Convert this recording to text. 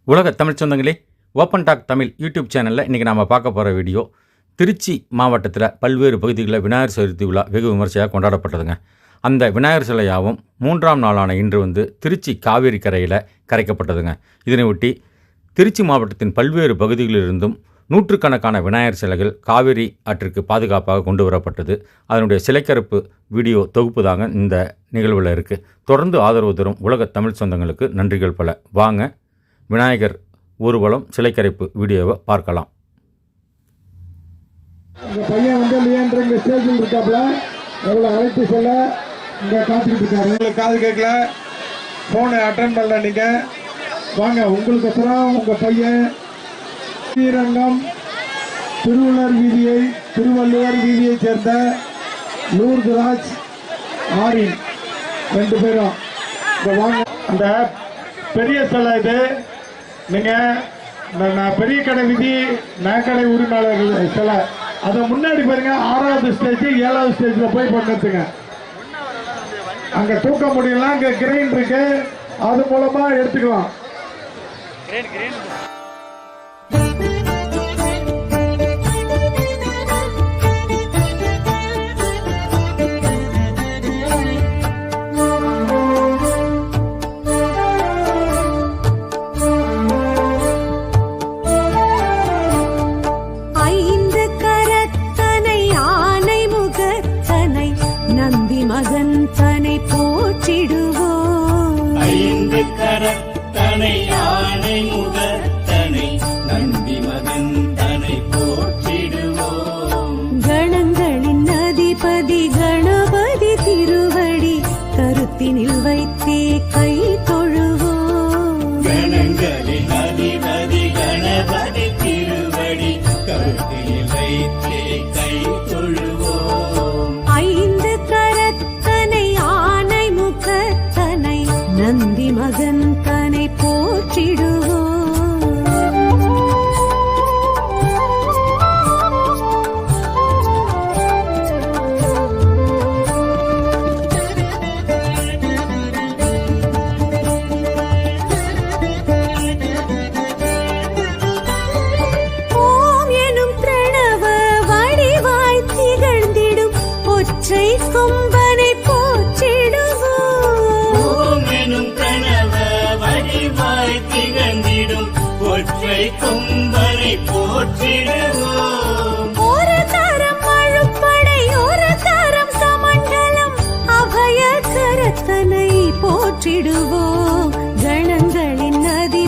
உலக தமிழ் சொந்தங்களே, open talk Tamil YouTube சேனலில் இன்றைக்கி நாம் பார்க்க போகிற வீடியோ திருச்சி மாவட்டத்தில் பல்வேறு பகுதிகளில் விநாயகர் சதுர்த்தி விழா வெகு விமர்சையாக கொண்டாடப்பட்டதுங்க. அந்த விநாயகர் சிலையாகவும் 3ஆம் நாளான இன்று திருச்சி காவேரி கரையில் கரைக்கப்பட்டதுங்க. இதனை ஒட்டி திருச்சி மாவட்டத்தின் பல்வேறு பகுதிகளிலிருந்தும் நூற்றுக்கணக்கான விநாயகர் சிலைகள் காவேரி ஆற்றிற்கு பாதுகாப்பாக கொண்டு வரப்பட்டது. அதனுடைய சிலைக்கரப்பு வீடியோ தொகுப்பு தாங்க இந்த நிகழ்வில் இருக்குது. தொடர்ந்து ஆதரவு தரும் உலக தமிழ் சொந்தங்களுக்கு நன்றிகள் பல. வாங்க விநாயகர் ஊர்வலம் சிலைக்கரைப்பு வீடியோவை பார்க்கலாம். உங்கள் பையன் லியேண்டர் இங்கே ஸ்டேஜில் இருக்காப்புல, எவ்வளோ அழைத்து சொல்ல இங்கே காத்துக்கிட்டு இருக்காரு. உங்களுக்கு காது கேட்கல, ஃபோனை அட்டன் பண்ணல, நீங்கள் வாங்க. உங்களுக்கு அப்புறம் உங்கள் பையன் ஸ்ரீரங்கம் திருவள்ளுவர் வீதியை சேர்ந்த லூர்துராஜ் ஆரின் 2 பேரும் இங்கே வாங்க. அந்த பெரிய சிலை இது. நீங்கள் பெரிய கடை விதி நகைக்கடை உரிமையாளர்கள் சிலை, அதை முன்னாடி பாருங்க. 6வது ஸ்டேஜ் 7வது ஸ்டேஜில் போய் பண்ணுங்க. அங்கே தூக்க முடியலாம், அங்கே கிரெயின் இருக்கு, அது மூலமா எடுத்துக்கலாம். மகன் தனை போற்றிடுவோம். 5 கரத்தனை யானை முகத்தனை நந்தி மகன் தனை போற்றிடுவோம். கணங்களின் அதிபதி கணபதி திருவடி கருத்தினில் வைத்தே கை தொழுவோம். கணங்களின் அதிபதி கணபதி திருவடி கருத்தினில் வைத்தே கை தொழுவோம். 5 கரத்தனை ஆனை முகத்தனை நந்தி மகன் தனை போற்றிடுவோம். ஓம் எனும் பிரணவ வடிவாய் திகழ்ந்திடும் ஒற்றை கொம்பனை போற்றிடுவோம். ஓம் எனும் பிரணவ வடிவாய் திகழ்ந்திடும் ஒற்றை கொம்பனை போற்றிடுவோம்.